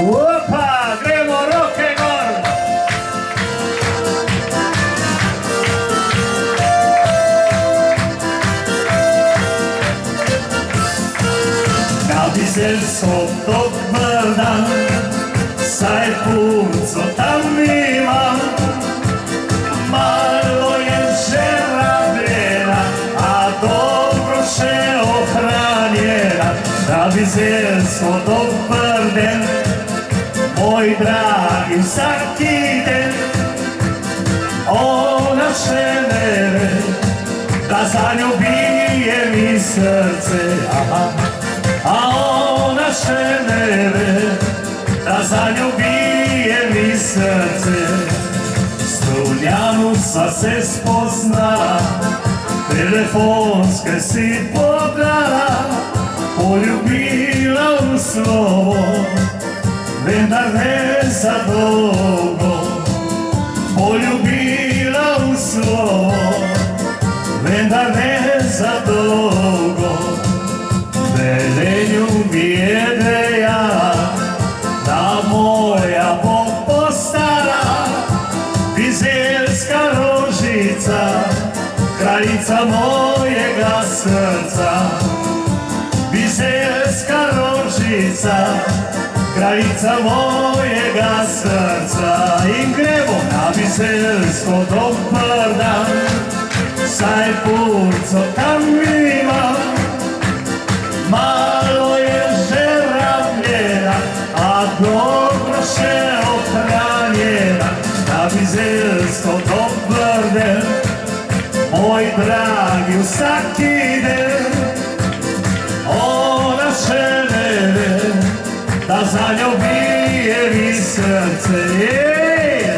Opa, gremo roke gor! Na Bizeljskom dobar dan, saj put co tam ima, malo je žerabljena, a dobro še ohranjena. Na Bizeljskom dobar den, moj dragi vsaki den, ona še ne ve, da za njo bije mi srce, a ona še ne ve, da za njo bije mi srce. S Strunjanu sva se spoznala, telefonske si podala, poljubila u slovo, vendar ne za dolgo. Poljubila u slovo, vendar ne za dolgo. Velenju mi je dejala, da moja bo postala Bizeljska rožica, kraljica mojega srca. Bizeljska rožica, kraljica mojega srca. In gremo na Bizeljsko dobar dan, saj put co tam ima, malo je žerabljena, a dobro še ohranjena. Na Bizeljsko dobar den, moj dragi vsaki den, ona še ne ve, da za njo bije mi srce.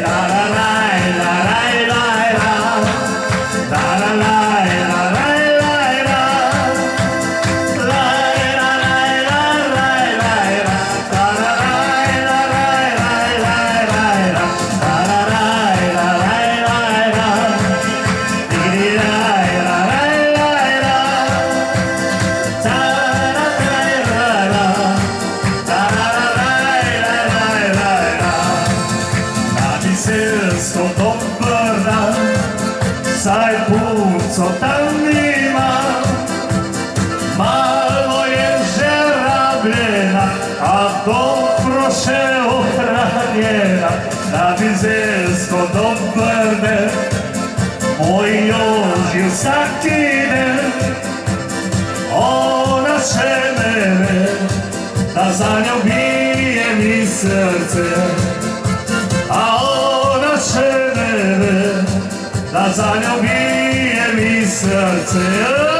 La la la la la la la la la la la Bizeljsko dobar dan, saj put co tam ima, malo je žerabljena, a dobro še ohranjena. Na Bizeljsko dobar den, moj Joži vsaki den, ona še ne ve, da za njo bije mi srce. A ona še ne ve, da za njo bije mi srce.